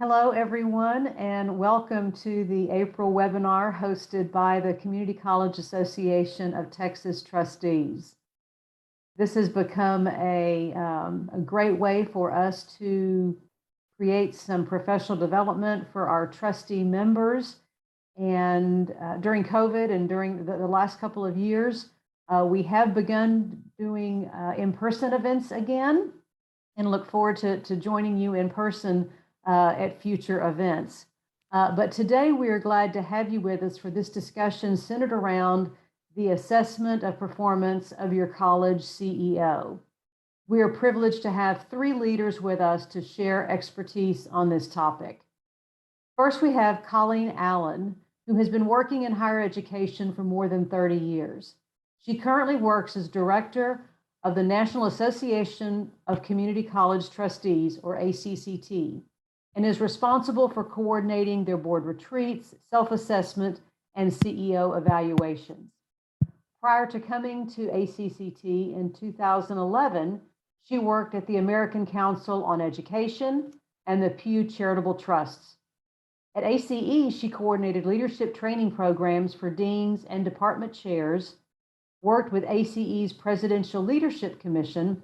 Hello, everyone, and welcome to the April webinar hosted by the Community College Association of Texas Trustees. This has become a great way for us to create some professional development for our trustee members. And during COVID and during the last couple of years, we have begun doing in-person events again, and look forward to joining you in person at future events. But today we are glad to have you with us for this discussion centered around the assessment of performance of your college CEO. We are privileged to have three leaders with us to share expertise on this topic. First, we have Colleen Allen, who has been working in higher education for more than 30 years. She currently works as director of the National Association of Community College Trustees, or ACCT, and is responsible for coordinating their board retreats, self-assessment, and CEO evaluations. Prior to coming to ACCT in 2011, she worked at the American Council on Education and the Pew Charitable Trusts. At ACE, she coordinated leadership training programs for deans and department chairs, worked with ACE's Presidential Leadership Commission,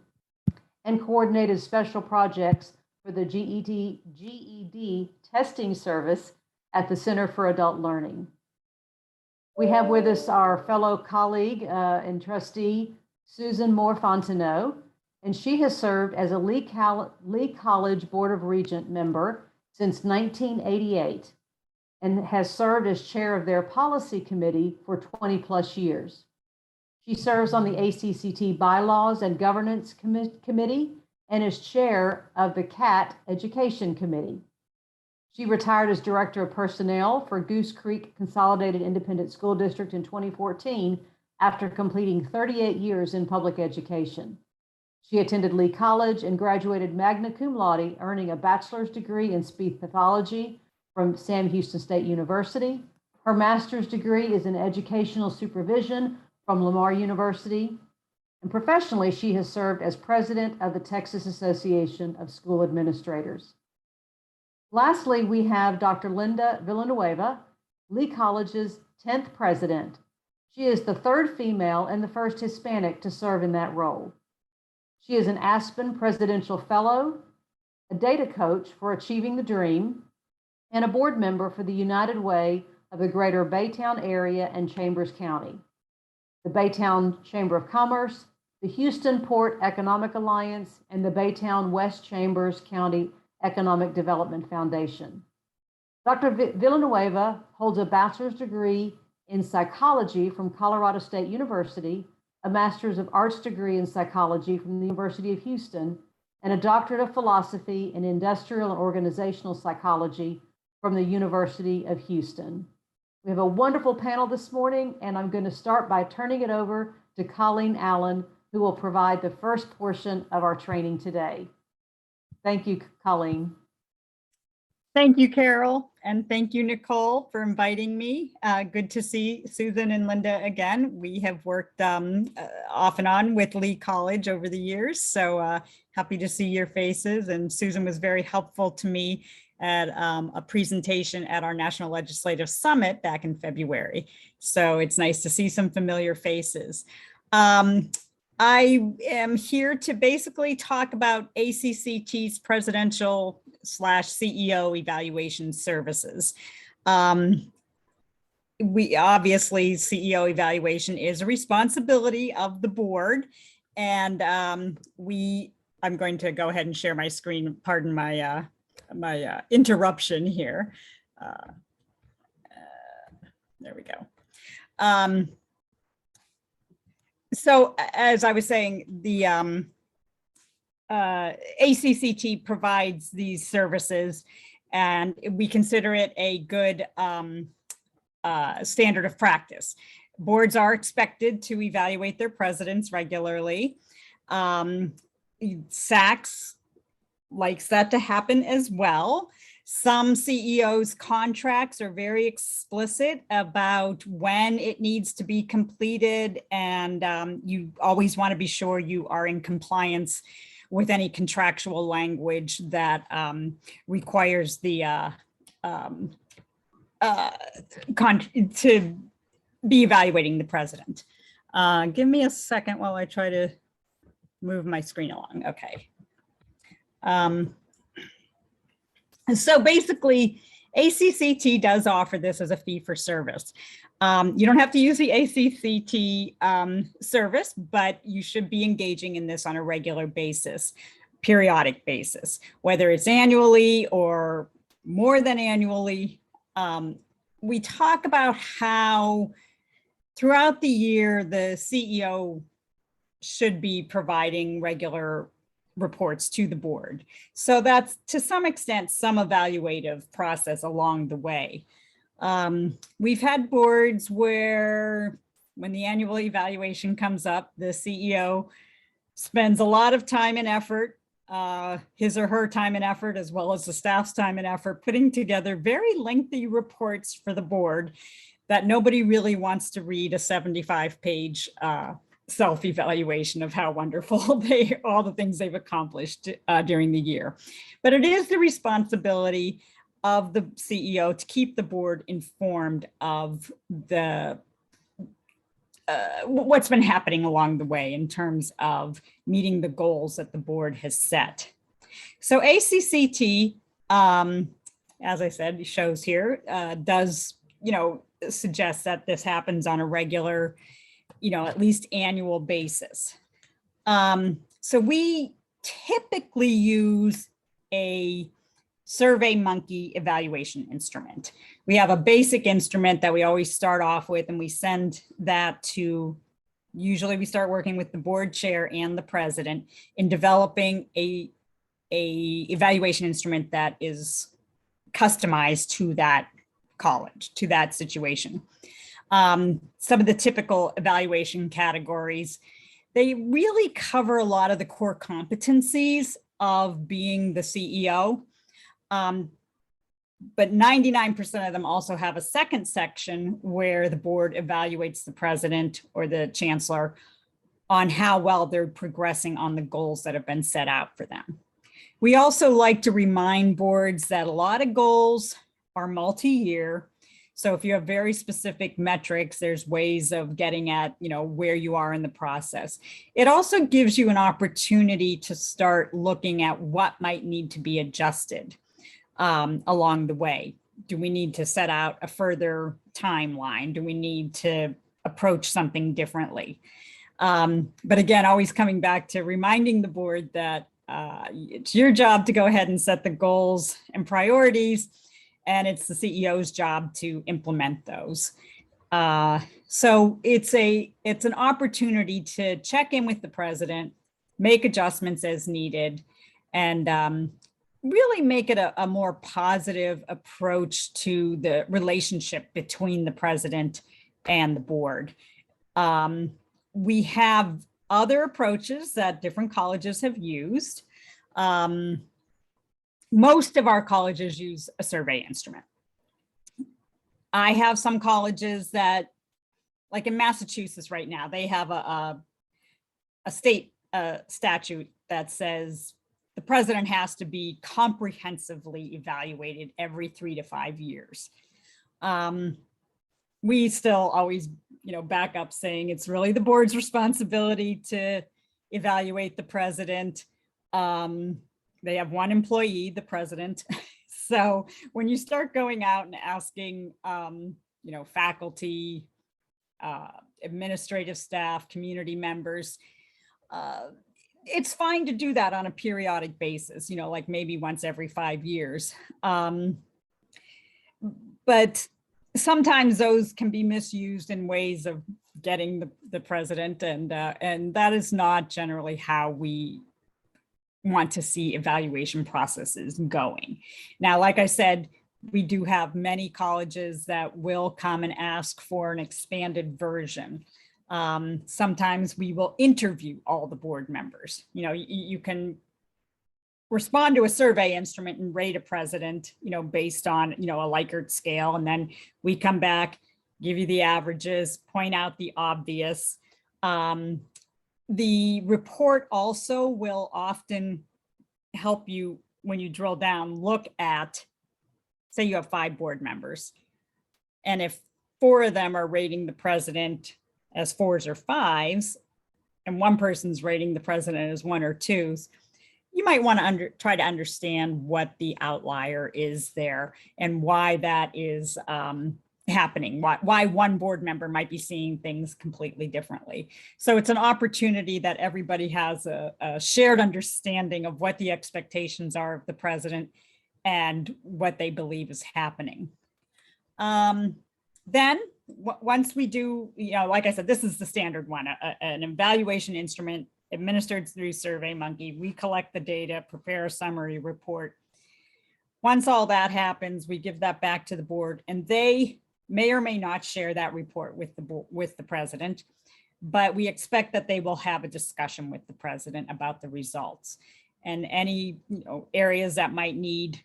and coordinated special projects for the GED testing service at the Center for Adult Learning. We have with us our fellow colleague and trustee, Susan Moore-Fontenot, and she has served as a Lee College Board of Regents member since 1988 and has served as chair of their policy committee for 20 plus years. She serves on the ACCT Bylaws and Governance Committee and is chair of the CCATT Education Committee. She retired as Director of Personnel for Goose Creek Consolidated Independent School District in 2014 after completing 38 years in public education. She attended Lee College and graduated magna cum laude, earning a bachelor's degree in speech pathology from Sam Houston State University. Her master's degree is in educational supervision from Lamar University. And professionally, she has served as president of the Texas Association of School Administrators. Lastly, we have Dr. Linda Villanueva, Lee College's 10th president. She is the third female and the first Hispanic to serve in that role. She is an Aspen Presidential Fellow, a data coach for Achieving the Dream, and a board member for the United Way of the Greater Baytown Area and Chambers County, the Baytown Chamber of Commerce, the Houston Port Economic Alliance, and the Baytown West Chambers County Economic Development Foundation. Dr. Villanueva holds a bachelor's degree in psychology from Colorado State University, a master's of arts degree in psychology from the University of Houston, and a doctorate of philosophy in industrial and organizational psychology from the University of Houston. We have a wonderful panel this morning, and I'm going to start by turning it over to Colleen Allen, who will provide the first portion of our training today. Thank you, Colleen. Thank you, Carol, and thank you, Nicole, for inviting me. Good to see Susan and Linda again. We have worked off and on with Lee College over the years, so happy to see your faces. And Susan was very helpful to me at a presentation at our National Legislative Summit back in February. So it's nice to see some familiar faces. I am here to basically talk about ACCT's presidential / CEO evaluation services. We obviously, CEO evaluation is a responsibility of the board, and I'm going to go ahead and share my screen. Pardon my my interruption here. There we go. So as I was saying, the ACCT provides these services, and we consider it a good standard of practice. Boards are expected to evaluate their presidents regularly. SACS likes that to happen as well. Some CEOs' contracts are very explicit about when it needs to be completed, and you always want to be sure you are in compliance with any contractual language that requires the to be evaluating the president. Give me a second while I try to move my screen along. Okay. So basically, ACCT does offer this as a fee for service. You don't have to use the ACCT service, but you should be engaging in this on a regular basis, periodic basis, whether it's annually or more than annually. We talk about how throughout the year, the CEO should be providing regular reports to the board. So that's to some extent some evaluative process along the way. We've had boards where when the annual evaluation comes up, the CEO spends a lot of time and effort, his or her time and effort, as well as the staff's time and effort, putting together very lengthy reports for the board that nobody really wants to read a 75-page self-evaluation of how wonderful all the things they've accomplished during the year. But it is the responsibility of the CEO to keep the board informed of the what's been happening along the way in terms of meeting the goals that the board has set. So ACCT, as I said, shows here, does, suggest that this happens on a regular, at least annual basis. So we typically use a SurveyMonkey evaluation instrument. We have a basic instrument that we always start off with, and we send that to, usually we start working with the board chair and the president in developing a evaluation instrument that is customized to that college, to that situation. Some of the typical evaluation categories, they really cover a lot of the core competencies of being the CEO. But 99% of them also have a second section where the board evaluates the president or the chancellor on how well they're progressing on the goals that have been set out for them. We also like to remind boards that a lot of goals are multi-year. So if you have very specific metrics, there's ways of getting at, where you are in the process. It also gives you an opportunity to start looking at what might need to be adjusted along the way. Do we need to set out a further timeline? Do we need to approach something differently? But again, always coming back to reminding the board that it's your job to go ahead and set the goals and priorities, and it's the CEO's job to implement those. So it's an opportunity to check in with the president, make adjustments as needed, and really make it a more positive approach to the relationship between the president and the board. We have other approaches that different colleges have used. Most of our colleges use a survey instrument. I have some colleges that, like in Massachusetts right now, they have a state statute that says the president has to be comprehensively evaluated every 3 to 5 years. We still always, back up saying it's really the board's responsibility to evaluate the president. They have one employee, the president. So when you start going out and asking, faculty, administrative staff, community members, it's fine to do that on a periodic basis, like maybe once every 5 years. But sometimes those can be misused in ways of getting the president, and that is not generally how we want to see evaluation processes going. Now, like I said, we do have many colleges that will come and ask for an expanded version. Sometimes we will interview all the board members. You can respond to a survey instrument and rate a president, based on, a Likert scale. And then we come back, give you the averages, point out the obvious. The report also will often help you when you drill down, look at, say you have 5 board members. And if 4 of them are rating the president as 4s or 5s, and one person's rating the president as 1 or 2s, you might want to try to understand what the outlier is there and why that is happening, why one board member might be seeing things completely differently. So it's an opportunity that everybody has a shared understanding of what the expectations are of the president and what they believe is happening. Then once we do, like I said, this is the standard one, an evaluation instrument administered through SurveyMonkey. We collect the data, prepare a summary report. Once all that happens, we give that back to the board, and they may or may not share that report with the president, but we expect that they will have a discussion with the president about the results and any areas that might need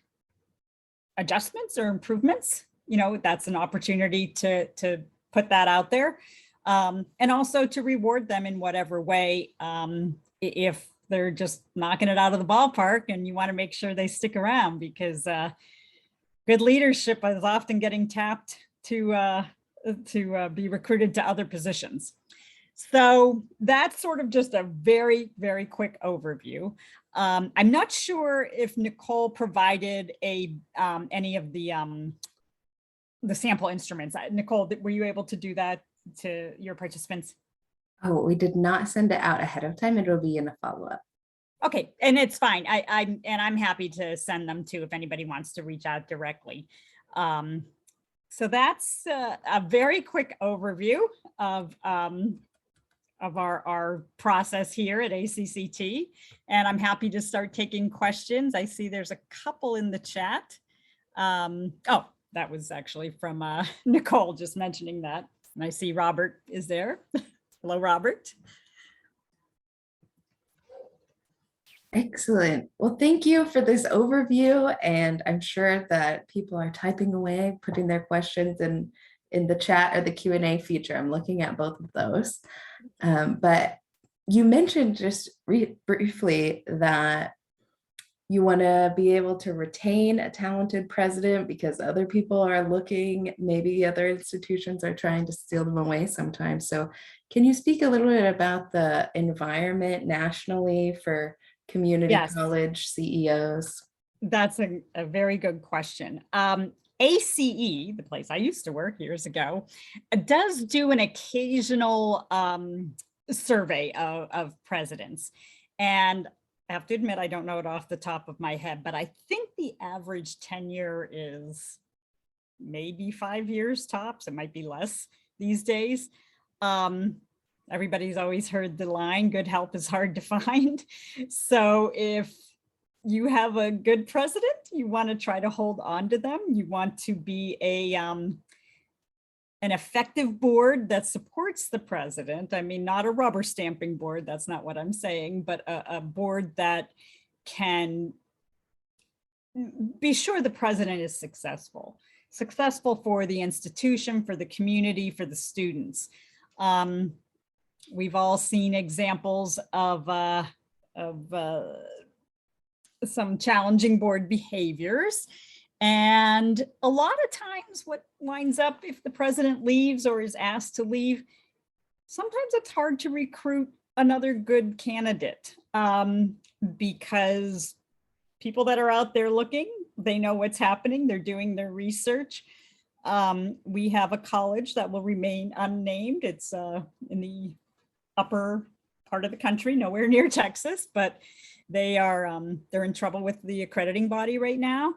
adjustments or improvements. That's an opportunity to put that out there, and also to reward them in whatever way, if they're just knocking it out of the ballpark and you want to make sure they stick around, because good leadership is often getting tapped to be recruited to other positions. So that's sort of just a very, very quick overview. I'm not sure if Nicole provided any of the sample instruments. Nicole, were you able to do that to your participants? Oh, we did not send it out ahead of time. It will be in a follow-up. Okay, and it's fine. I'm happy to send them too if anybody wants to reach out directly. So that's a very quick overview of our process here at ACCT, and I'm happy to start taking questions. I see there's a couple in the chat. Oh, that was actually from Nicole just mentioning that. And I see Robert is there. Hello, Robert. Excellent. Well, thank you for this overview. And I'm sure that people are typing away, putting their questions in the chat or the Q&A feature. I'm looking at both of those. But you mentioned just briefly that you want to be able to retain a talented president because other people are looking, maybe other institutions are trying to steal them away sometimes. So can you speak a little bit about the environment nationally for community college CEOs? That's a very good question. ACE, the place I used to work years ago, does do an occasional survey of presidents. And I have to admit, I don't know it off the top of my head, but I think the average tenure is maybe 5 years tops. It might be less these days. Everybody's always heard the line, good help is hard to find. So if you have a good president, you want to try to hold on to them. You want to be an effective board that supports the president. I mean, not a rubber stamping board, that's not what I'm saying, but a board that can be sure the president is successful for the institution, for the community, for the students. We've all seen examples of some challenging board behaviors. And a lot of times what winds up, if the president leaves or is asked to leave, sometimes it's hard to recruit another good candidate, because people that are out there looking, they know what's happening, they're doing their research. We have a college that will remain unnamed. It's in the upper part of the country, nowhere near Texas, but they're in trouble with the accrediting body right now.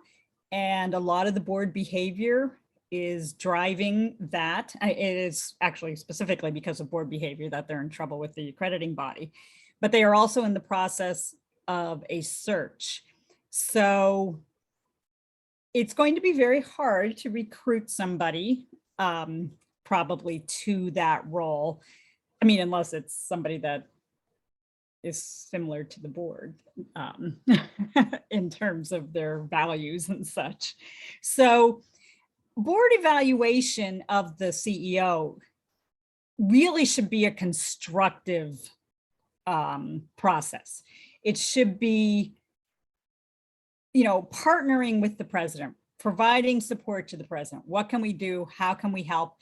And a lot of the board behavior is driving that. It is actually specifically because of board behavior that they're in trouble with the accrediting body, but they are also in the process of a search. So it's going to be very hard to recruit somebody probably to that role. I mean, unless it's somebody that is similar to the board in terms of their values and such. So board evaluation of the CEO really should be a constructive process. It should be, partnering with the president, providing support to the president. What can we do? How can we help?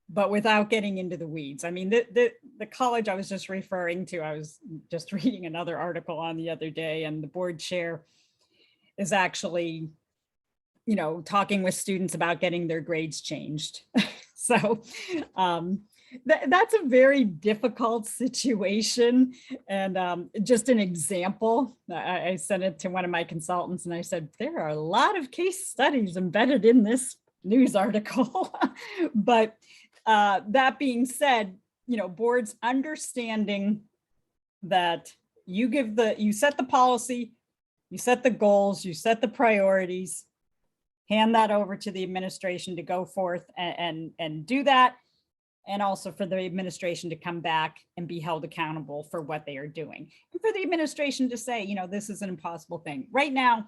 But without getting into the weeds. I mean, the college I was just referring to, I was just reading another article on the other day, and the board chair is actually, talking with students about getting their grades changed. So that's a very difficult situation. And just an example, I sent it to one of my consultants and I said, there are a lot of case studies embedded in this news article. But that being said, boards understanding that you set the policy, you set the goals, you set the priorities, hand that over to the administration to go forth and do that. And also for the administration to come back and be held accountable for what they are doing. And for the administration to say, this is an impossible thing. Right now,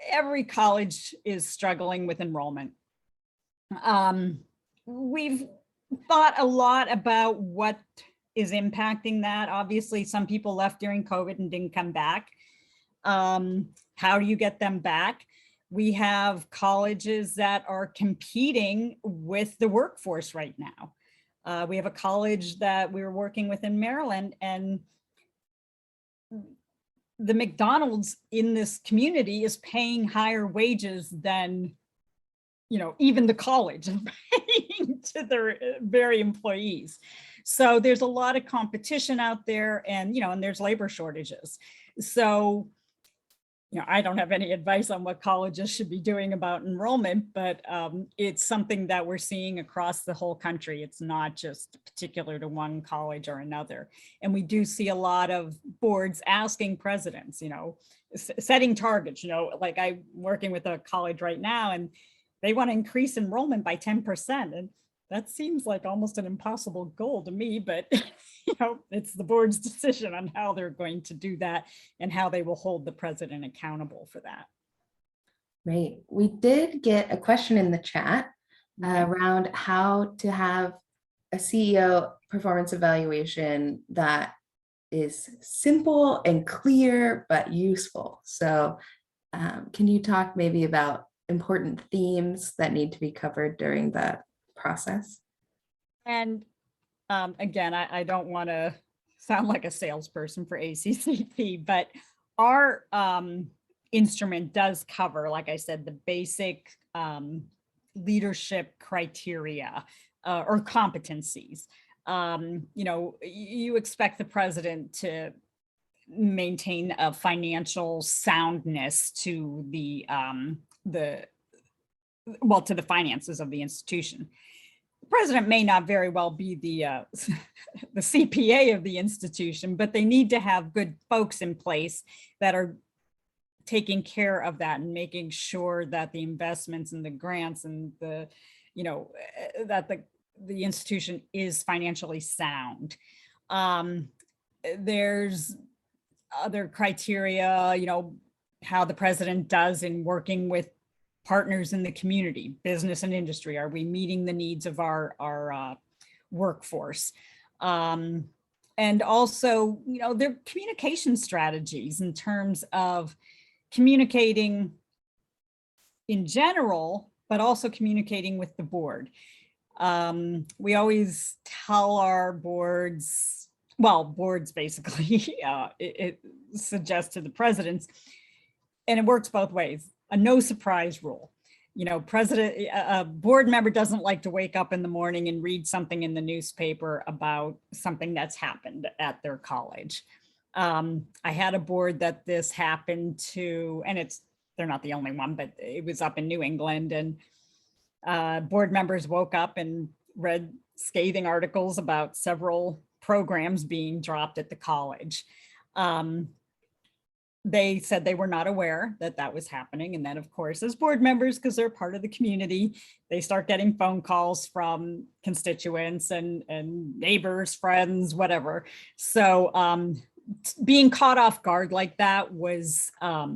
every college is struggling with enrollment. We've thought a lot about what is impacting that. Obviously, some people left during COVID and didn't come back. How do you get them back? We have colleges that are competing with the workforce right now. We have a college that we were working with in Maryland, and the McDonald's in this community is paying higher wages than, even the college is paying to their very employees. So there's a lot of competition out there, and, and there's labor shortages. So I don't have any advice on what colleges should be doing about enrollment, but it's something that we're seeing across the whole country. It's not just particular to one college or another. And we do see a lot of boards asking presidents, setting targets, like I'm working with a college right now, and they want to increase enrollment by 10%. And that seems like almost an impossible goal to me, but it's the board's decision on how they're going to do that and how they will hold the president accountable for that. Great. We did get a question in the chat around how to have a CEO performance evaluation that is simple and clear, but useful. So can you talk maybe about important themes that need to be covered during that process? And again, I don't want to sound like a salesperson for ACCT, but our instrument does cover, like I said, the basic leadership criteria or competencies. You expect the president to maintain a financial soundness to the finances of the institution. The president may not very well be the CPA of the institution, but they need to have good folks in place that are taking care of that and making sure that the investments and the grants and that the institution is financially sound. There's other criteria, how the president does in working with partners in the community, business and industry. Are we meeting the needs of our workforce? And also, their communication strategies in terms of communicating in general, but also communicating with the board. We always tell our boards basically, it suggests to the presidents, and it works both ways, a no surprise rule. A board member doesn't like to wake up in the morning and read something in the newspaper about something that's happened at their college. I had a board that this happened to, and they're not the only one, but it was up in New England, and board members woke up and read scathing articles about several programs being dropped at the college. They said they were not aware that that was happening. And then, of course, as board members, because they're part of the community, they start getting phone calls from constituents and neighbors, friends, whatever. So being caught off guard like that was a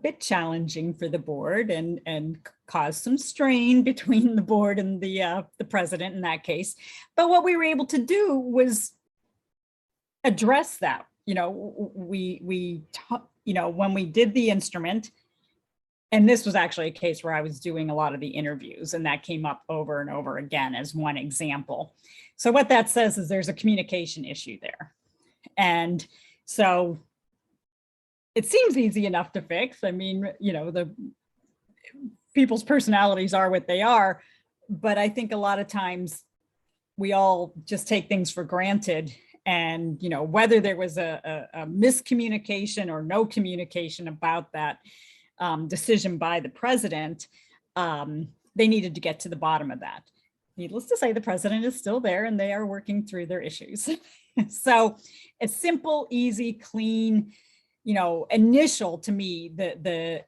bit challenging for the board and caused some strain between the board and the president in that case. But what we were able to do was address that. You know, you know, when we did the instrument, and this was actually a case where I was doing a lot of the interviews, and that came up over and over again as one example. So what that says is there's a communication issue there. And so it seems easy enough to fix. I mean, you know, the people's personalities are what they are, but I think a lot of times we all just take things for granted. And, you know, whether there was a miscommunication or no communication about that decision by the president, they needed to get to the bottom of that. Needless to say, the president is still there and they are working through their issues. So a simple, easy, clean, you know, initial, to me, the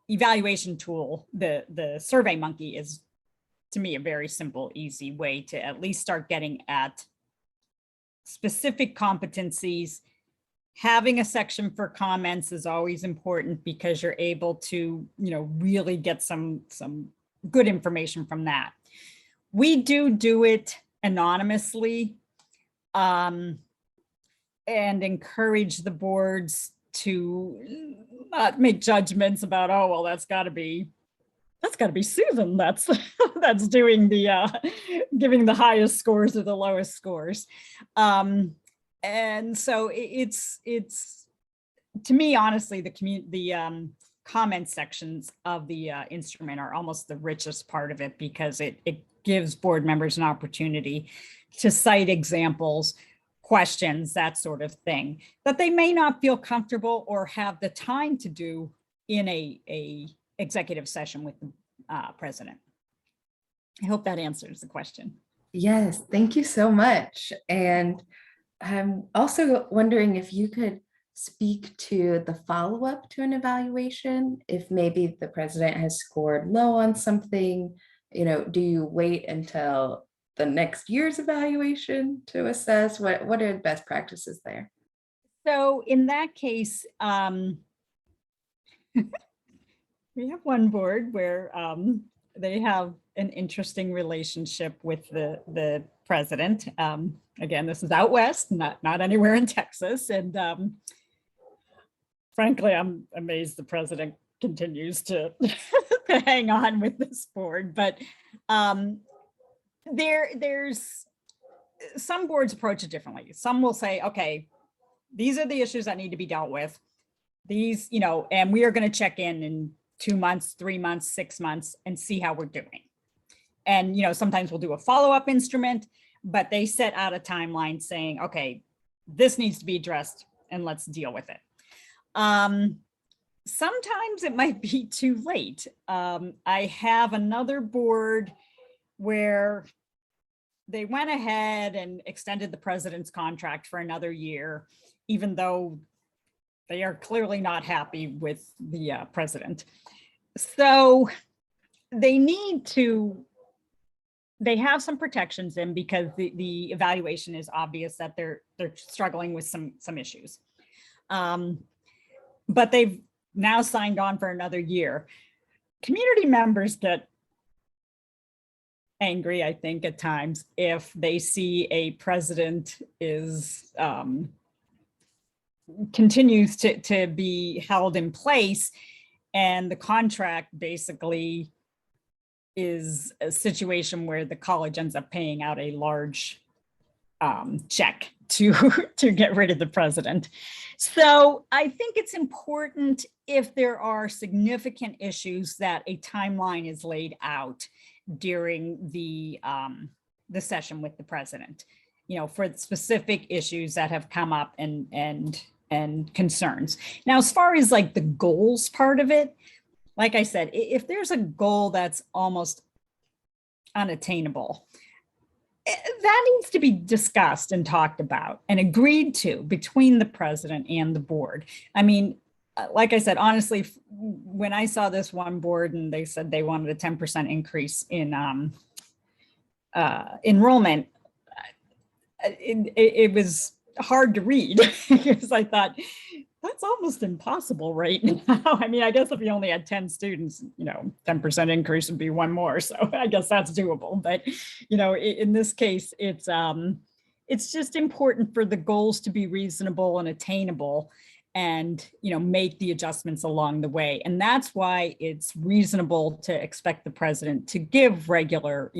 evaluation tool, the SurveyMonkey is, to me, a very simple, easy way to at least start getting at specific competencies. Having a section for comments is always important because you're able to, you know, really get some good information from that. We do it anonymously, and encourage the boards to not make judgments about, oh, well, that's got to be Susan that's that's doing the giving the highest scores or the lowest scores. And so it's to me, honestly, the comment sections of the instrument are almost the richest part of it, because it gives board members an opportunity to cite examples, questions, that sort of thing, that they may not feel comfortable or have the time to do in a executive session with the president. I hope that answers the question. Yes, thank you so much. And I'm also wondering if you could speak to the follow-up to an evaluation. If maybe the president has scored low on something, you know, do you wait until the next year's evaluation to assess? What are the best practices there? So in that case, we have one board where they have an interesting relationship with the president. Again, this is out west, not anywhere in Texas. And frankly, I'm amazed the president continues to hang on with this board. But there's some boards approach it differently. Some will say, okay, these are the issues that need to be dealt with. These, you know, and we are going to check in 2 months, 3 months, 6 months, and see how we're doing. And, you know, sometimes we'll do a follow-up instrument, but they set out a timeline saying, okay, this needs to be addressed and let's deal with it. Sometimes it might be too late. I have another board where they went ahead and extended the president's contract for another year, even though they are clearly not happy with the president. So they have some protections in, because the evaluation is obvious that they're struggling with some issues. But they've now signed on for another year. Community members get angry, I think, at times if they see a president is continues to be held in place, and the contract basically is a situation where the college ends up paying out a large check to get rid of the president. So I think it's important, if there are significant issues, that a timeline is laid out during the session with the president, you know, for specific issues that have come up and concerns. Now, as far as like the goals part of it, like I said, if there's a goal that's almost unattainable, that needs to be discussed and talked about and agreed to between the president and the board. I mean, like I said, honestly, when I saw this one board and they said they wanted a 10% increase in enrollment, it was hard to read because I thought, that's almost impossible right now. I mean, I guess if you only had 10 students, you know, 10% increase would be one more. So I guess that's doable. But, you know, in this case, it's it's just important for the goals to be reasonable and attainable and, make the adjustments along the way. And that's why it's reasonable to expect the president to give regular,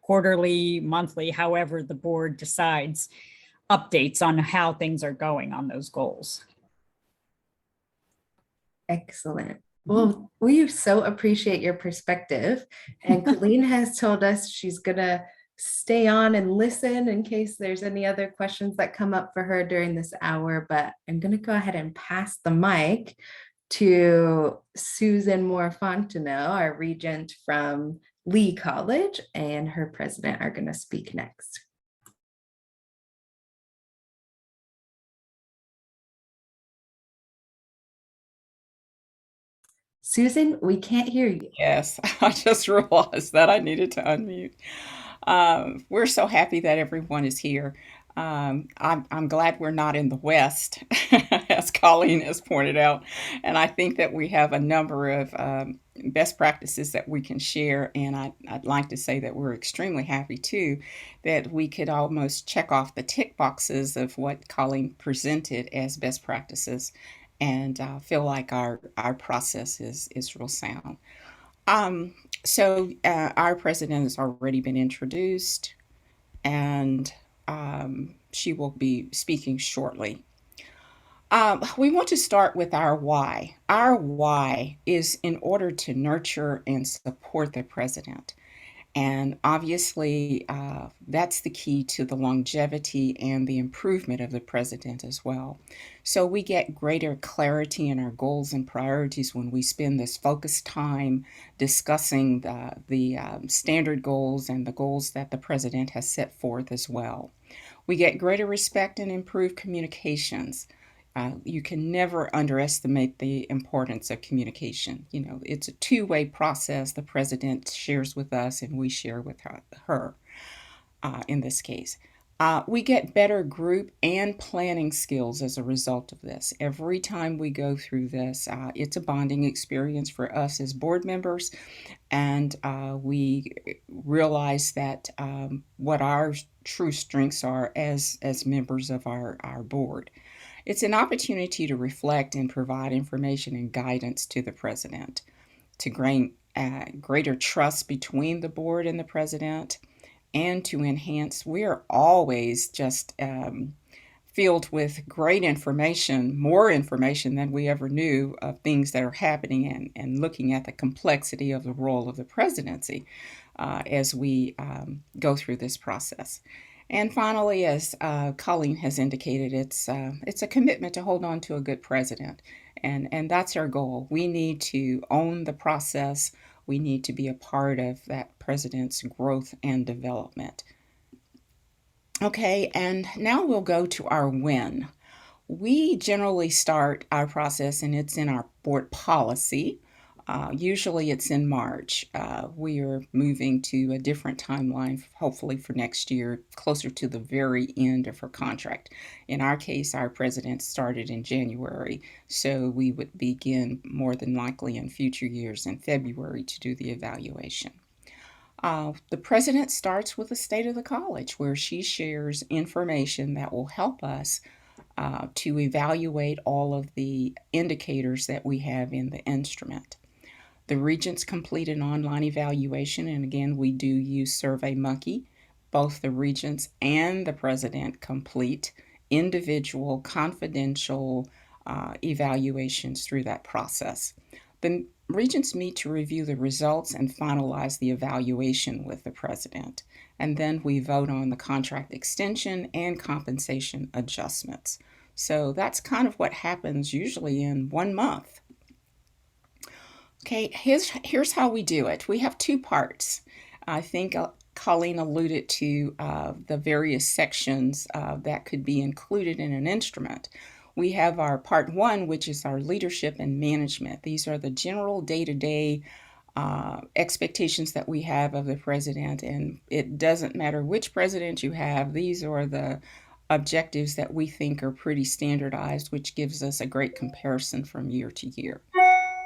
quarterly, monthly, however the board decides, updates on how things are going on those goals. Excellent. Well, we so appreciate your perspective. And Colleen has told us she's going to stay on and listen in case there's any other questions that come up for her during this hour. But I'm going to go ahead and pass the mic to Susan Moore-Fontenot, our regent from Lee College, and her president are going to speak next. Susan, we can't hear you. Yes, I just realized that I needed to unmute. We're so happy that everyone is here. I'm glad we're not in the West, as Colleen has pointed out, and I think that we have a number of best practices that we can share, and I'd like to say that we're extremely happy too that we could almost check off the tick boxes of what Colleen presented as best practices, and feel like our process is real sound. Our president has already been introduced, and she will be speaking shortly. We want to start with our why. Our why is in order to nurture and support the president. And obviously, that's the key to the longevity and the improvement of the president as well. So we get greater clarity in our goals and priorities when we spend this focused time discussing the standard goals and the goals that the president has set forth as well. We get greater respect and improved communications. You can never underestimate the importance of communication. It's a two-way process. The president shares with us and we share with her in this case. We get better group and planning skills as a result of this. Every time we go through this, it's a bonding experience for us as board members, and we realize that what our true strengths are as members of our board. It's an opportunity to reflect and provide information and guidance to the president, to gain greater trust between the board and the president, and to enhance. We are always just filled with great information, more information than we ever knew of things that are happening, and looking at the complexity of the role of the presidency as we go through this process. And finally, as Colleen has indicated, it's a commitment to hold on to a good president. And that's our goal. We need to own the process. We need to be a part of that president's growth and development. Okay, and now we'll go to our when. We generally start our process, and it's in our board policy. Usually it's in March. We are moving to a different timeline, hopefully for next year, closer to the very end of her contract. In our case, our president started in January, so we would begin more than likely in future years in February to do the evaluation. The president starts with the state of the college, where she shares information that will help us to evaluate all of the indicators that we have in the instrument. The regents complete an online evaluation, and again, we do use SurveyMonkey. Both the regents and the president complete individual, confidential evaluations through that process. The regents meet to review the results and finalize the evaluation with the president, and then we vote on the contract extension and compensation adjustments. So that's kind of what happens usually in 1 month. Okay, here's how we do it. We have two parts. I think Colleen alluded to the various sections that could be included in an instrument. We have our part one, which is our leadership and management. These are the general day-to-day expectations that we have of the president, and it doesn't matter which president you have. These are the objectives that we think are pretty standardized, which gives us a great comparison from year to year.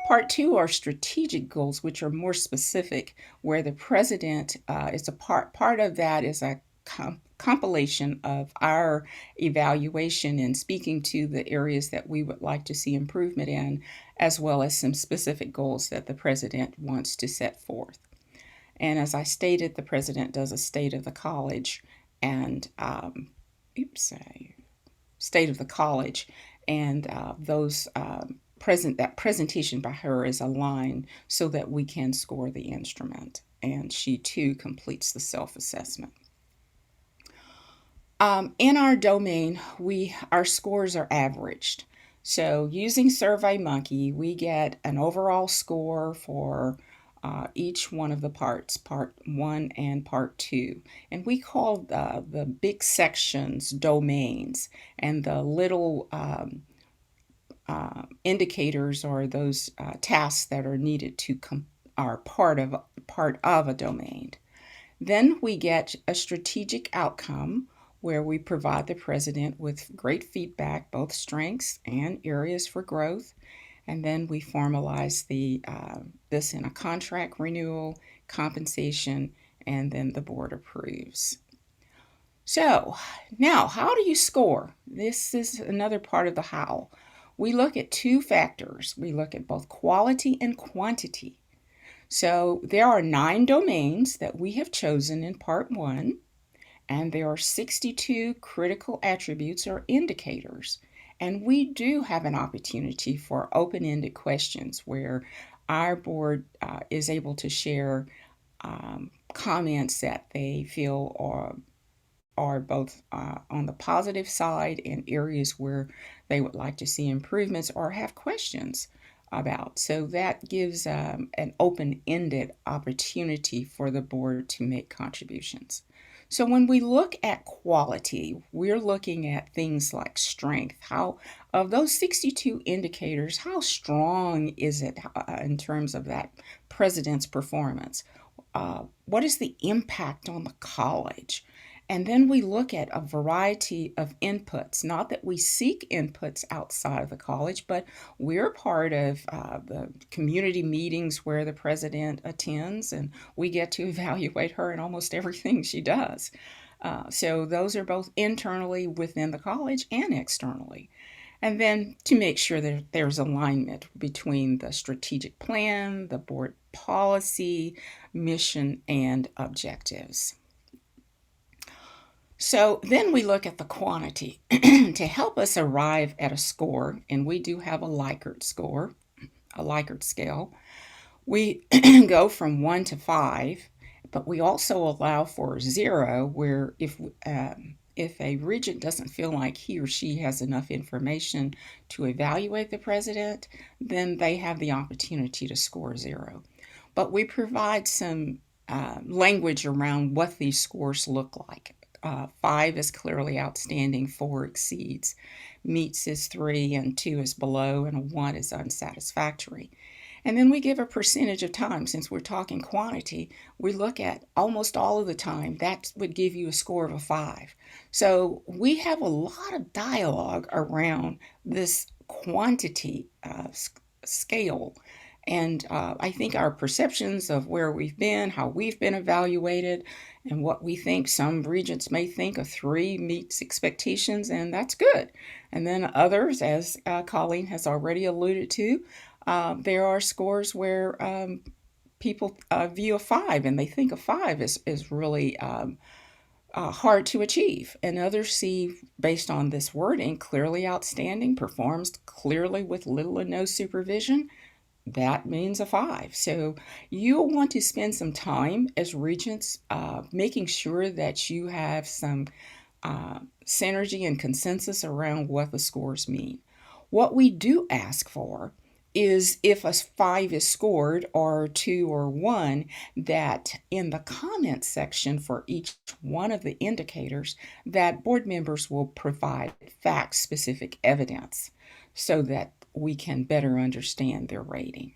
Part two are strategic goals, which are more specific, where the president is a part of that is a compilation of our evaluation and speaking to the areas that we would like to see improvement in, as well as some specific goals that the president wants to set forth. And as I stated, the president does a state of the college and state of the college, and that presentation by her is aligned so that we can score the instrument, and she too completes the self-assessment. In our domain, our scores are averaged. So using SurveyMonkey, we get an overall score for each one of the parts, part 1 and part 2. And we call the big sections domains, and the little indicators are those tasks that are needed to are part of a domain. Then we get a strategic outcome where we provide the president with great feedback, both strengths and areas for growth. And then we formalize this in a contract renewal, compensation, and then the board approves. So now, how do you score? This is another part of the how. We look at 2 factors. We look at both quality and quantity. So there are 9 domains that we have chosen in part 1, and there are 62 critical attributes or indicators. And we do have an opportunity for open-ended questions where our board is able to share comments that they feel are both on the positive side and areas where they would like to see improvements or have questions about. So that gives an open-ended opportunity for the board to make contributions. So when we look at quality, we're looking at things like strength. How, of those 62 indicators, how strong is it in terms of that president's performance? What is the impact on the college? And then we look at a variety of inputs, not that we seek inputs outside of the college, but we're part of the community meetings where the president attends, and we get to evaluate her in almost everything she does. So those are both internally within the college and externally. And then to make sure that there's alignment between the strategic plan, the board policy, mission, and objectives. So then we look at the quantity to help us arrive at a score, and we do have a Likert score, a Likert scale. We go from 1 to 5, but we also allow for 0, where if a regent doesn't feel like he or she has enough information to evaluate the president, then they have the opportunity to score 0. But we provide some language around what these scores look like. 5 is clearly outstanding, 4 exceeds, meets is 3, and 2 is below, and a 1 is unsatisfactory. And then we give a percentage of time. Since we're talking quantity, we look at almost all of the time. That would give you a score of a 5. So we have a lot of dialogue around this quantity scale. And I think our perceptions of where we've been, how we've been evaluated, and what we think, some regents may think a 3 meets expectations, and that's good. And then others, as Colleen has already alluded to, there are scores where people view a 5, and they think a 5 is really hard to achieve. And others see, based on this wording, clearly outstanding, performs clearly with little or no supervision. That means a 5. So you'll want to spend some time as regents making sure that you have some synergy and consensus around what the scores mean. What we do ask for is if a 5 is scored, or 2 or 1, that in the comments section for each one of the indicators, that board members will provide fact-specific evidence so that we can better understand their rating.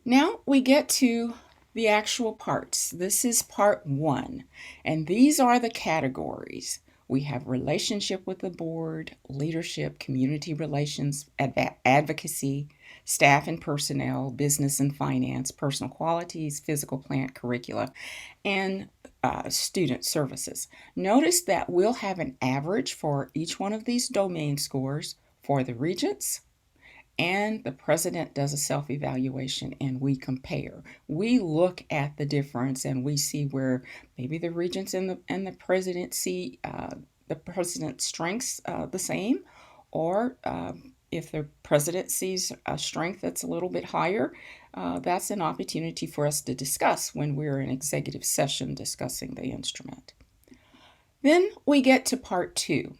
Now we get to the actual parts. This is part 1, and these are the categories. We have relationship with the board, leadership, community relations, advocacy, staff and personnel, business and finance, personal qualities, physical plant, curricula. And student services. Notice that we'll have an average for each one of these domain scores for the regents, and the president does a self-evaluation and we compare. We look at the difference and we see where maybe the regents and the president see the president's strengths the same, or if the president sees a strength that's a little bit higher, that's an opportunity for us to discuss when we're in executive session discussing the instrument. Then we get to part 2.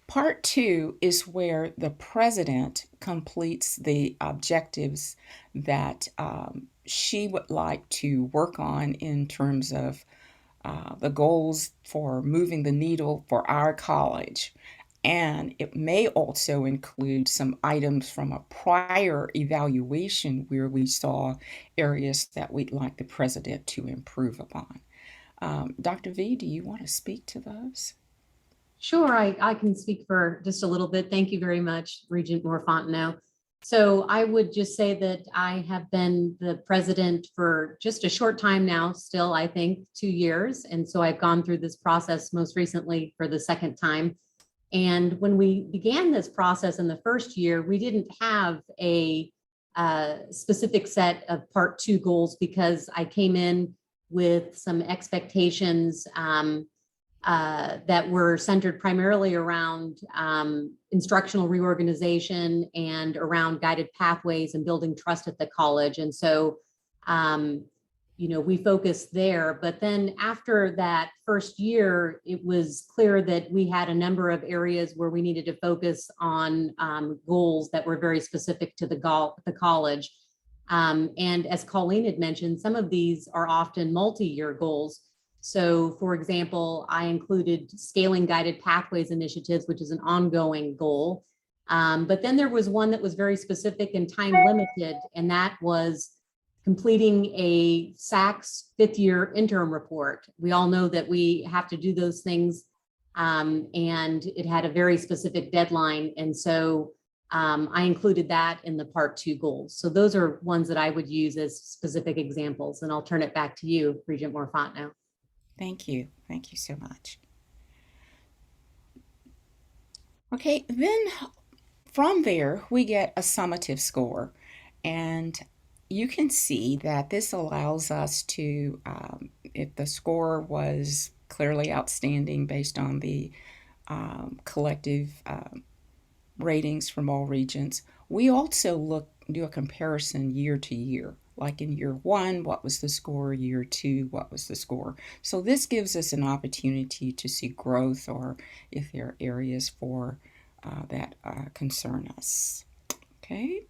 Part 2 is where the president completes the objectives that she would like to work on in terms of the goals for moving the needle for our college. And it may also include some items from a prior evaluation where we saw areas that we'd like the president to improve upon. Dr. V, do you want to speak to those? Sure, I can speak for just a little bit. Thank you very much, Regent Moore Fontenot. So I would just say that I have been the president for just a short time now, still, I think 2 years. And so I've gone through this process most recently for the second time. And when we began this process in the first year, we didn't have a specific set of part 2 goals because I came in with some expectations that were centered primarily around instructional reorganization and around guided pathways and building trust at the college. And so, we focused there. But then after that first year, it was clear that we had a number of areas where we needed to focus on goals that were very specific to the college. And as Colleen had mentioned, some of these are often multi-year goals. So, for example, I included scaling guided pathways initiatives, which is an ongoing goal. But then there was one that was very specific and time limited, and that was completing a SACS 5th year interim report. We all know that we have to do those things, and it had a very specific deadline. And so I included that in the part 2 goals. So those are ones that I would use as specific examples, and I'll turn it back to you, Regent Moore Fontenot. Thank you. Thank you so much. Okay, then from there, we get a summative score. And you can see that this allows us to, if the score was clearly outstanding based on the collective ratings from all regions, we also do a comparison year to year. Like in year 1, what was the score? Year 2, what was the score? So this gives us an opportunity to see growth, or if there are areas for that concern us. Okay.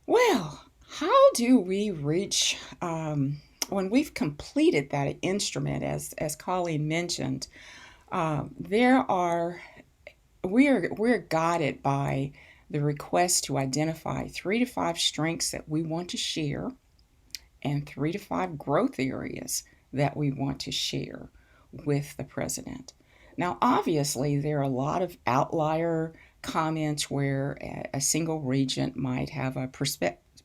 Well, how do we reach when we've completed that instrument? As Colleen mentioned, we're guided by the request to identify 3 to 5 strengths that we want to share and 3 to 5 growth areas that we want to share with the president. Now, obviously, there are a lot of outlier comments where a single regent might have a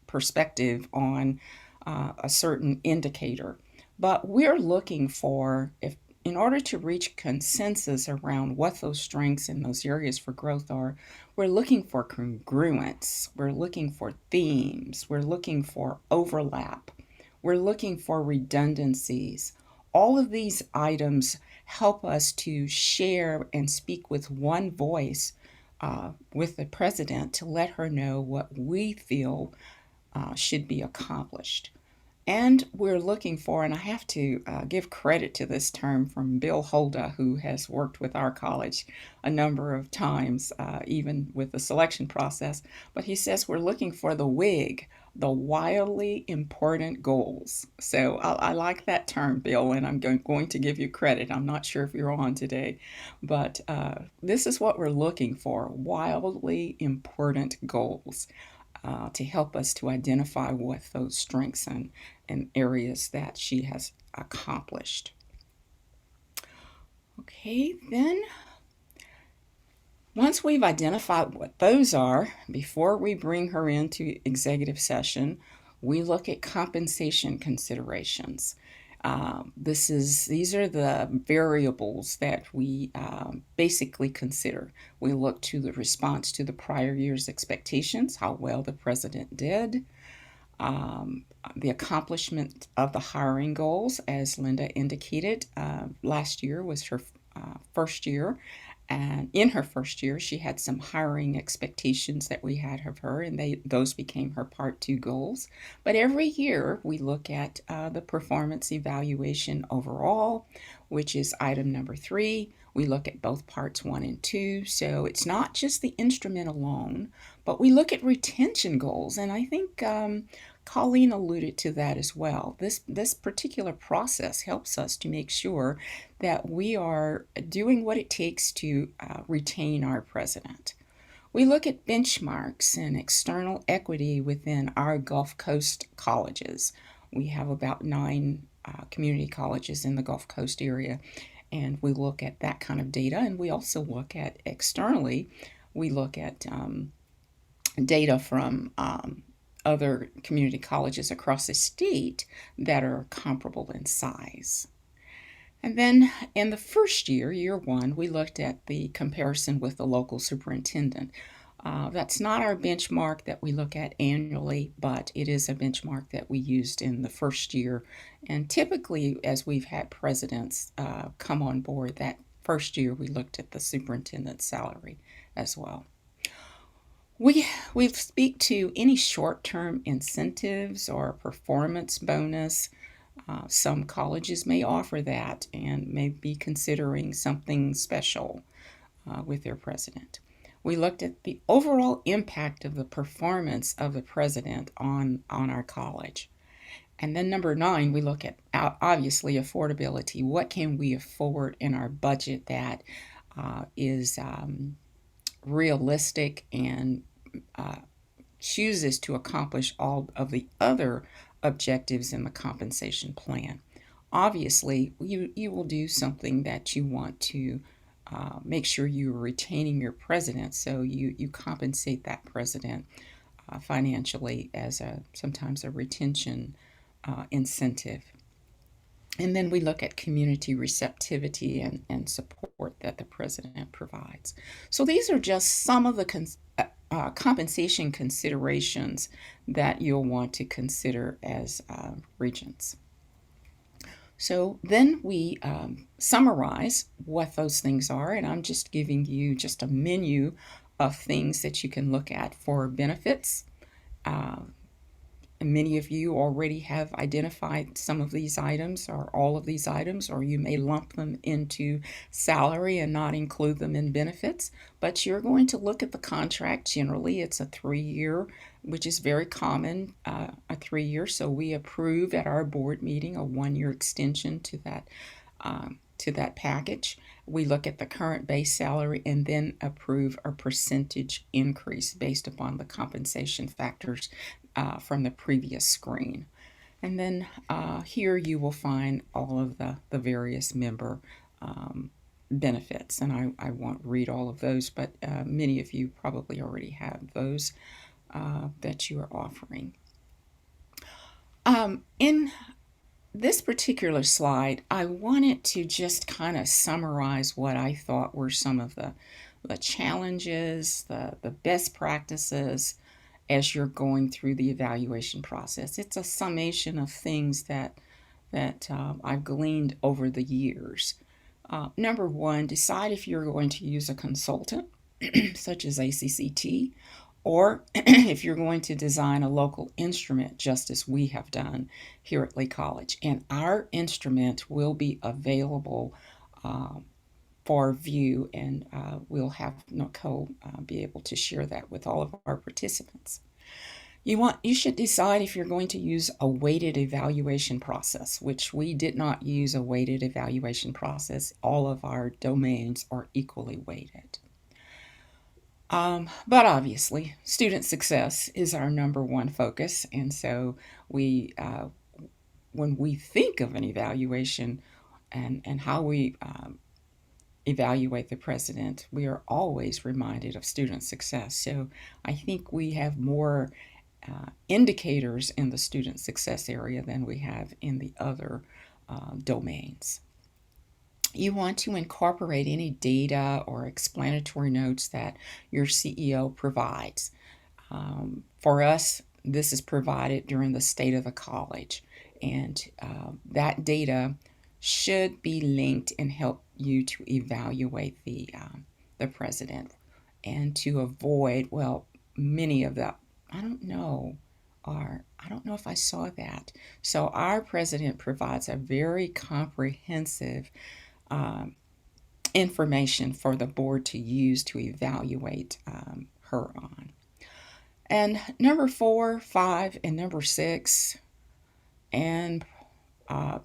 perspective on a certain indicator, but we're looking for, in order to reach consensus around what those strengths and those areas for growth are, we're looking for congruence, we're looking for themes, we're looking for overlap, we're looking for redundancies. All of these items help us to share and speak with one voice with the president to let her know what we feel should be accomplished. And we're looking for, and I have to give credit to this term from Bill Holda, who has worked with our college a number of times, even with the selection process. But he says we're looking for the WIG, the wildly important goals. So I like that term, Bill, and I'm going to give you credit. I'm not sure if you're on today, but this is what we're looking for, wildly important goals. To help us to identify what those strengths and areas that she has accomplished. Okay, then once we've identified what those are, before we bring her into executive session, we look at compensation considerations. These are the variables that we basically consider. We look to the response to the prior year's expectations, how well the president did, the accomplishment of the hiring goals, as Linda indicated. Last year was her first year, and in her first year, she had some hiring expectations that we had of her, and those became her Part 2 goals. But every year, we look at the performance evaluation overall, which is item number 3. We look at both Parts 1 and 2. So it's not just the instrument alone, but we look at retention goals. And I think Colleen alluded to that as well. This particular process helps us to make sure that we are doing what it takes to retain our president. We look at benchmarks and external equity within our Gulf Coast colleges. We have about 9 community colleges in the Gulf Coast area, and we look at that kind of data. And we also look at externally, we look at data from other community colleges across the state that are comparable in size. And then in the first year, year 1, we looked at the comparison with the local superintendent. That's not our benchmark that we look at annually, but it is a benchmark that we used in the first year. And typically, as we've had presidents come on board, that first year we looked at the superintendent's salary as well. We speak to any short-term incentives or performance bonus. Some colleges may offer that and may be considering something special with their president. We looked at the overall impact of the performance of the president on our college. And then number 9, we look at obviously affordability. What can we afford in our budget that is realistic and chooses to accomplish all of the other objectives in the compensation plan. Obviously, you will do something that you want to make sure you're retaining your president, so you compensate that president financially as sometimes a retention incentive. And then we look at community receptivity and support that the president provides. So these are just some of the compensation considerations that you'll want to consider as regents. So then we summarize what those things are, and I'm just giving you just a menu of things that you can look at for benefits. Many of you already have identified some of these items or all of these items, or you may lump them into salary and not include them in benefits. But you're going to look at the contract. Generally, it's a 3-year, which is very common, a 3-year. So we approve at our board meeting a 1-year extension to that package. We look at the current base salary and then approve a percentage increase based upon the compensation factors from the previous screen. And then here you will find all of the various member benefits. And I won't read all of those, but many of you probably already have those that you are offering. In this particular slide, I wanted to just kind of summarize what I thought were some of the challenges, the best practices as you're going through the evaluation process. It's a summation of things that I've gleaned over the years. Number 1, decide if you're going to use a consultant, such as CCATT, or if you're going to design a local instrument, just as we have done here at Lee College. And our instrument will be available for view, and we'll have Nicole be able to share that with all of our participants. You should decide if you're going to use a weighted evaluation process, which we did not use a weighted evaluation process. All of our domains are equally weighted. But obviously, student success is our number 1 focus, and so we, when we think of an evaluation and how we evaluate the president, we are always reminded of student success. So I think we have more indicators in the student success area than we have in the other domains. You want to incorporate any data or explanatory notes that your CEO provides. For us, this is provided during the state of the college, and that data should be linked and help you to evaluate the president and to avoid, well, many of the, I don't know, or I don't know if I saw that. So our president provides a very comprehensive information for the board to use to evaluate her on. And number 4, 5, and number 6, and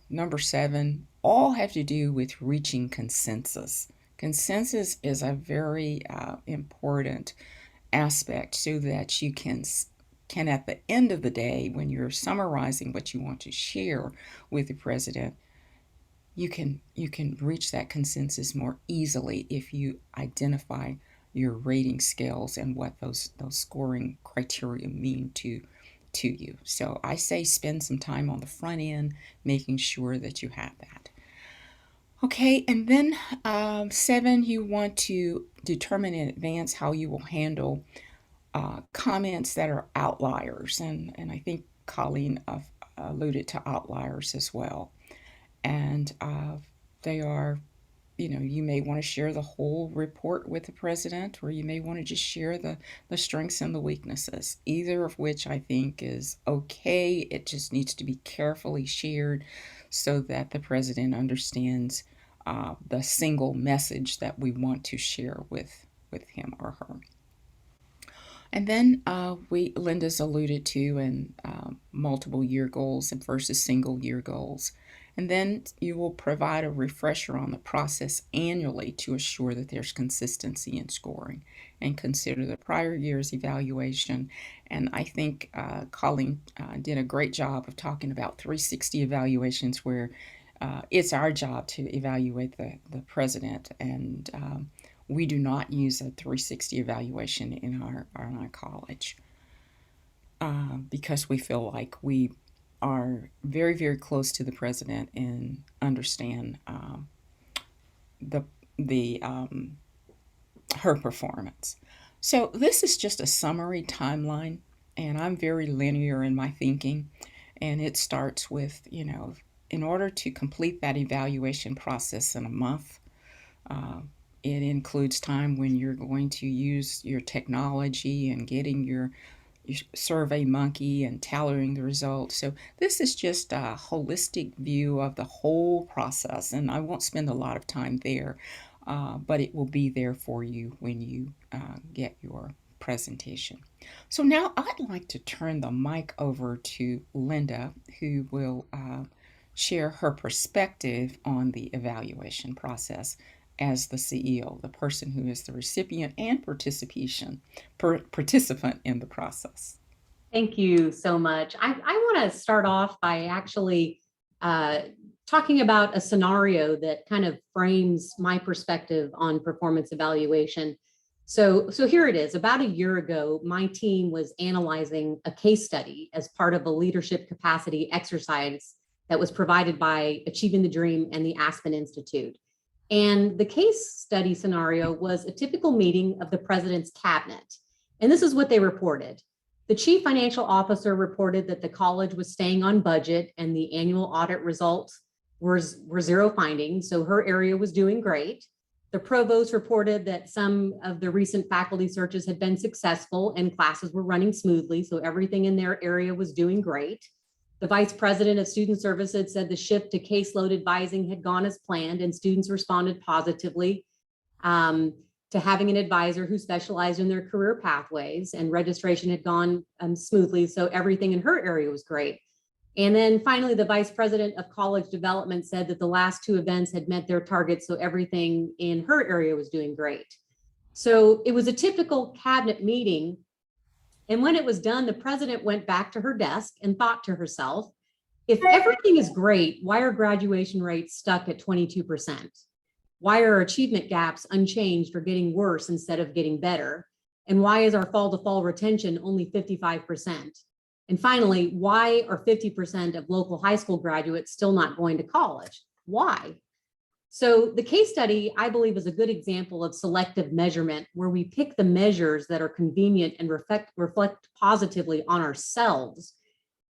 number 7 all have to do with reaching consensus. Consensus is a very important aspect so that you can at the end of the day, when you're summarizing what you want to share with the president, you can reach that consensus more easily if you identify your rating scales and what those scoring criteria mean to you. So I say spend some time on the front end making sure that you have that. Okay, and then 7, you want to determine in advance how you will handle comments that are outliers, and I think Colleen alluded to outliers as well. And they are, you may want to share the whole report with the president, or you may want to just share the strengths and the weaknesses, either of which I think is okay. It just needs to be carefully shared so that the president understands the single message that we want to share with him or her. And then Linda's alluded to in multiple year goals versus single year goals. And then you will provide a refresher on the process annually to assure that there's consistency in scoring, and consider the prior year's evaluation. And I think Colleen did a great job of talking about 360 evaluations, where it's our job to evaluate the president, and we do not use a 360 evaluation in our college because we feel like we are very, very close to the president and understand her performance. So this is just a summary timeline, and I'm very linear in my thinking, and it starts with, in order to complete that evaluation process in a month, it includes time when you're going to use your technology and getting your Survey Monkey and tallying the results. So this is just a holistic view of the whole process, and I won't spend a lot of time there, but it will be there for you when you get your presentation. So now I'd like to turn the mic over to Linda, who will share her perspective on the evaluation process as the CEO, the person who is the recipient and participant in the process. Thank you so much. I want to start off by actually talking about a scenario that kind of frames my perspective on performance evaluation. So here it is. About a year ago, my team was analyzing a case study as part of a leadership capacity exercise that was provided by Achieving the Dream and the Aspen Institute. And the case study scenario was a typical meeting of the president's cabinet. And this is what they reported. The chief financial officer reported that the college was staying on budget and the annual audit results were zero findings, so her area was doing great. The provost reported that some of the recent faculty searches had been successful and classes were running smoothly, so everything in their area was doing great. The vice president of student services said the shift to caseload advising had gone as planned, and students responded positively to having an advisor who specialized in their career pathways, and registration had gone smoothly. So everything in her area was great. And then finally, the vice president of college development said that the last 2 events had met their targets. So everything in her area was doing great. So it was a typical cabinet meeting. And when it was done, the president went back to her desk and thought to herself, if everything is great, why are graduation rates stuck at 22%? Why are achievement gaps unchanged or getting worse instead of getting better? And why is our fall to fall retention only 55%? And finally, why are 50% of local high school graduates still not going to college? Why? So the case study, I believe, is a good example of selective measurement, where we pick the measures that are convenient and reflect positively on ourselves.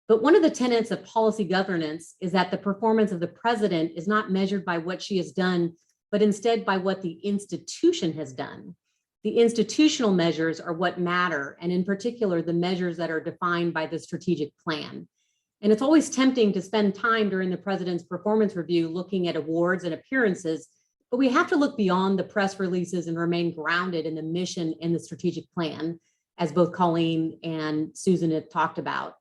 But one of the tenets of policy governance is that the performance of the president is not measured by what she has done, but instead by what the institution has done. The institutional measures are what matter, and in particular, the measures that are defined by the strategic plan. And it's always tempting to spend time during the president's performance review looking at awards and appearances, but we have to look beyond the press releases and remain grounded in the mission and the strategic plan, as both Colleen and Susan have talked about.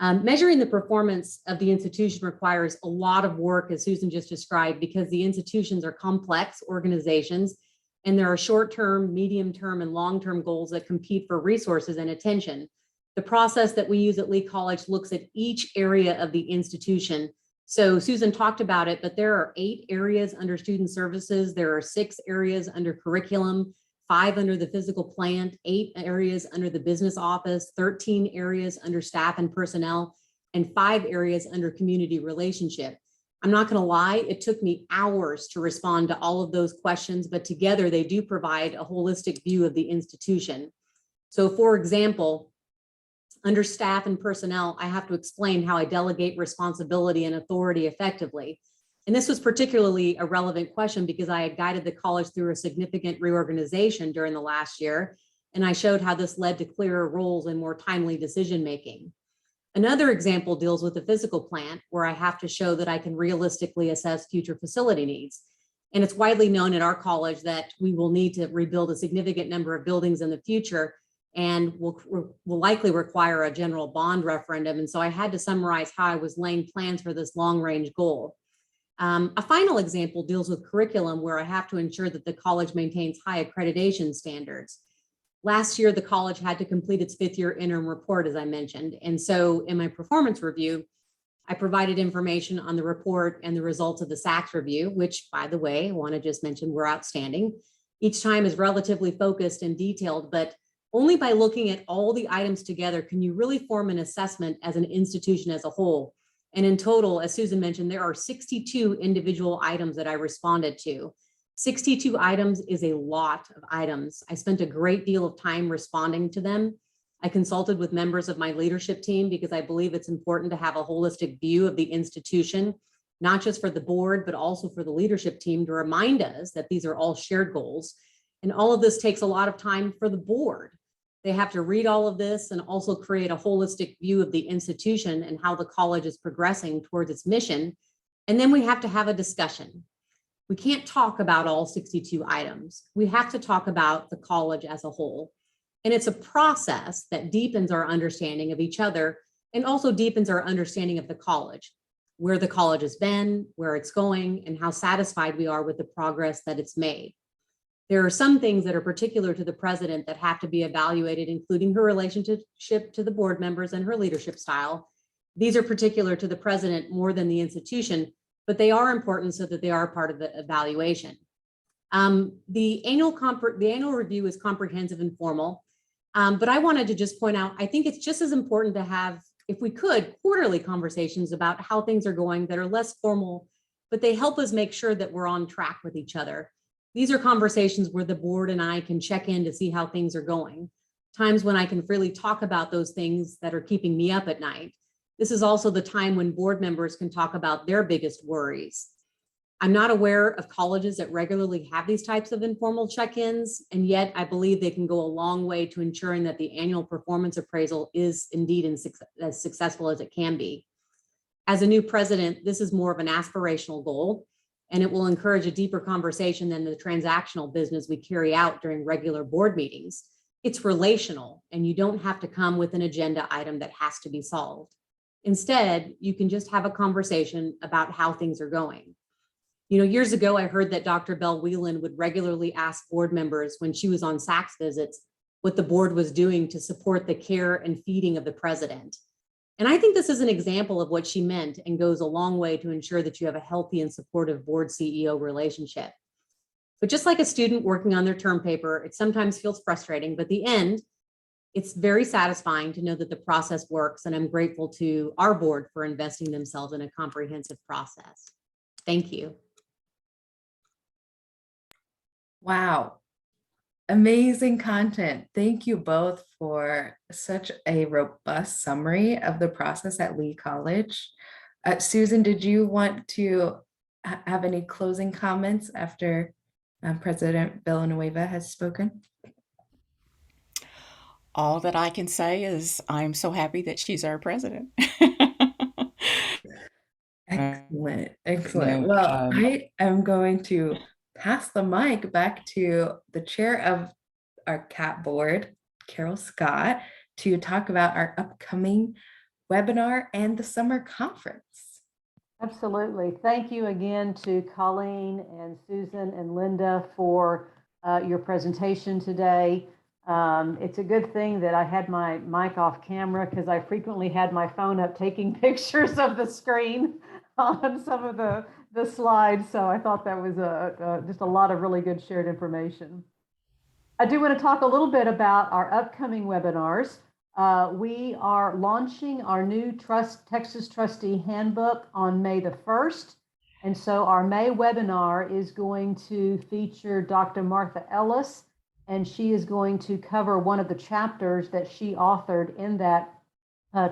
Measuring the performance of the institution requires a lot of work, as Susan just described, because the institutions are complex organizations, and there are short-term, medium-term, and long-term goals that compete for resources and attention. The process that we use at Lee College looks at each area of the institution. So Susan talked about it, but there are 8 areas under student services. There are 6 areas under curriculum, 5 under the physical plant, 8 areas under the business office, 13 areas under staff and personnel, and 5 areas under community relationship. I'm not going to lie, it took me hours to respond to all of those questions, but together they do provide a holistic view of the institution. So for example, under staff and personnel, I have to explain how I delegate responsibility and authority effectively. And this was particularly a relevant question because I had guided the college through a significant reorganization during the last year, and I showed how this led to clearer roles and more timely decision-making. Another example deals with the physical plant, where I have to show that I can realistically assess future facility needs. And it's widely known at our college that we will need to rebuild a significant number of buildings in the future, and will likely require a general bond referendum. And so I had to summarize how I was laying plans for this long-range goal. A final example deals with curriculum, where I have to ensure that the college maintains high accreditation standards. Last year, the college had to complete its 5th-year interim report, as I mentioned. And so in my performance review, I provided information on the report and the results of the SACS review, which, by the way, I want to just mention were outstanding. Each time is relatively focused and detailed, but only by looking at all the items together can you really form an assessment as an institution as a whole. And in total, as Susan mentioned, there are 62 individual items that I responded to. 62 items is a lot of items. I spent a great deal of time responding to them. I consulted with members of my leadership team because I believe it's important to have a holistic view of the institution, not just for the board, but also for the leadership team, to remind us that these are all shared goals. And all of this takes a lot of time for the board. They have to read all of this and also create a holistic view of the institution and how the college is progressing towards its mission. And then we have to have a discussion. We can't talk about all 62 items. We have to talk about the college as a whole. And it's a process that deepens our understanding of each other and also deepens our understanding of the college, where the college has been, where it's going, and how satisfied we are with the progress that it's made. There are some things that are particular to the president that have to be evaluated, including her relationship to the board members and her leadership style. These are particular to the president more than the institution, but they are important so that they are part of the evaluation. The annual review is comprehensive and formal, but I wanted to just point out, I think it's just as important to have, if we could, quarterly conversations about how things are going that are less formal, but they help us make sure that we're on track with each other. These are conversations where the board and I can check in to see how things are going. Times when I can freely talk about those things that are keeping me up at night. This is also the time when board members can talk about their biggest worries. I'm not aware of colleges that regularly have these types of informal check-ins, and yet I believe they can go a long way to ensuring that the annual performance appraisal is indeed as successful as it can be. As a new president, this is more of an aspirational goal, and it will encourage a deeper conversation than the transactional business we carry out during regular board meetings. It's relational, and you don't have to come with an agenda item that has to be solved. Instead, you can just have a conversation about how things are going. You know, years ago, I heard that Dr. Belle Whelan would regularly ask board members when she was on SACS visits what the board was doing to support the care and feeding of the president. And I think this is an example of what she meant and goes a long way to ensure that you have a healthy and supportive board CEO relationship. But just like a student working on their term paper, it sometimes feels frustrating, but the end, it's very satisfying to know that the process works, and I'm grateful to our board for investing themselves in a comprehensive process. Thank you. Wow. Amazing content. Thank you both for such a robust summary of the process at Lee College. Susan, did you want to have any closing comments after President Villanueva has spoken? All that I can say is I'm so happy that she's our president. Excellent, excellent. No, Well, I am going to pass the mic back to the chair of our CAT board, Carol Scott, to talk about our upcoming webinar and the summer conference. Absolutely. Thank you again to Colleen and Susan and Linda for your presentation today. It's a good thing that I had my mic off camera because I frequently had my phone up taking pictures of the screen on some of the slides. So I thought that was just a lot of really good shared information. I do want to talk a little bit about our upcoming webinars. We are launching our new Texas Trustee Handbook on May the 1st. And so our May webinar is going to feature Dr. Martha Ellis, and she is going to cover one of the chapters that she authored in that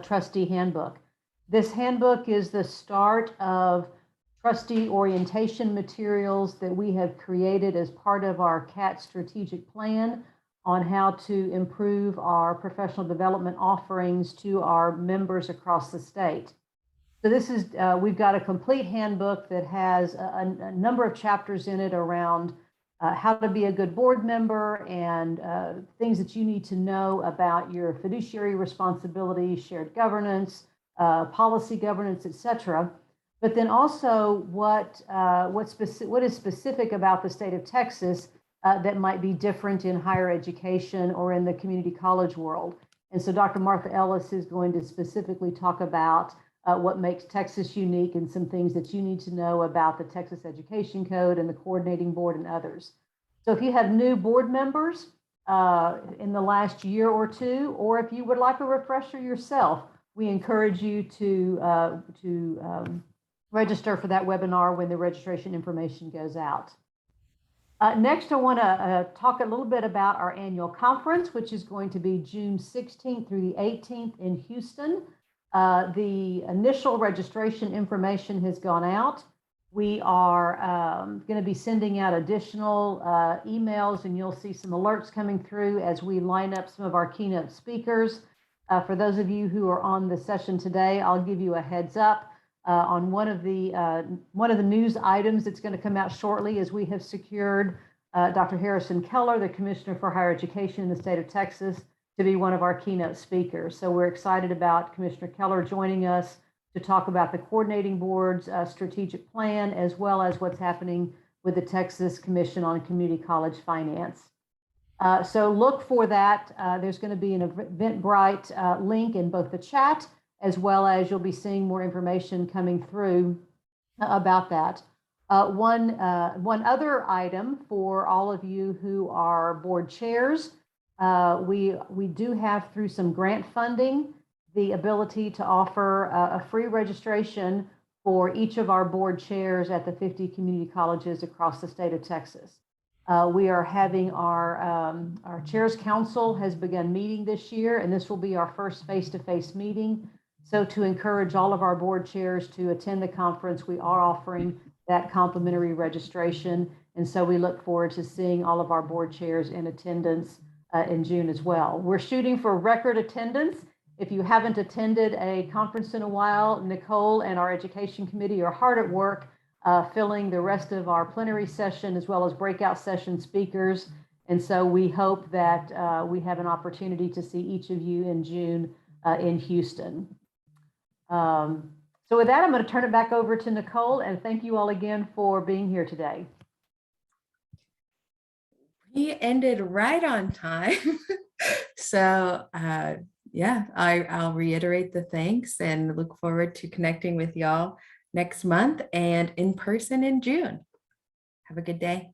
trustee handbook. This handbook is the start of trustee orientation materials that we have created as part of our CATT strategic plan on how to improve our professional development offerings to our members across the state. So this is, we've got a complete handbook that has a number of chapters in it around how to be a good board member and things that you need to know about your fiduciary responsibilities, shared governance, policy governance, etc. But then also what is specific about the state of Texas that might be different in higher education or in the community college world. And so Dr. Martha Ellis is going to specifically talk about what makes Texas unique and some things that you need to know about the Texas Education Code and the coordinating board and others. So if you have new board members in the last year or two, or if you would like a refresher yourself, we encourage you to register for that webinar when the registration information goes out. Next, I want to talk a little bit about our annual conference, which is going to be June 16th through the 18th in Houston. The initial registration information has gone out. We are going to be sending out additional emails, and you'll see some alerts coming through as we line up some of our keynote speakers. For those of you who are on the session today, I'll give you a heads up on one of the news items that's going to come out shortly, as we have secured Dr. Harrison Keller, the Commissioner for Higher Education in the state of Texas, to be one of our keynote speakers. So we're excited about Commissioner Keller joining us to talk about the coordinating board's strategic plan, as well as what's happening with the Texas Commission on Community College Finance. So look for that. There's going to be an Eventbrite link in both the chat, as well as you'll be seeing more information coming through about that. One other item for all of you who are board chairs, we do have, through some grant funding, the ability to offer a free registration for each of our board chairs at the 50 community colleges across the state of Texas. We are having our Chairs Council has begun meeting this year, and this will be our first face-to-face meeting. So to encourage all of our board chairs to attend the conference, we are offering that complimentary registration. And so we look forward to seeing all of our board chairs in attendance in June as well. We're shooting for record attendance. If you haven't attended a conference in a while, Nicole and our education committee are hard at work filling the rest of our plenary session as well as breakout session speakers. And so we hope that we have an opportunity to see each of you in June in Houston. So with that, I'm going to turn it back over to Nicole, and thank you all again for being here today. We ended right on time. So yeah, I'll reiterate the thanks and look forward to connecting with y'all next month and in person in June. Have a good day.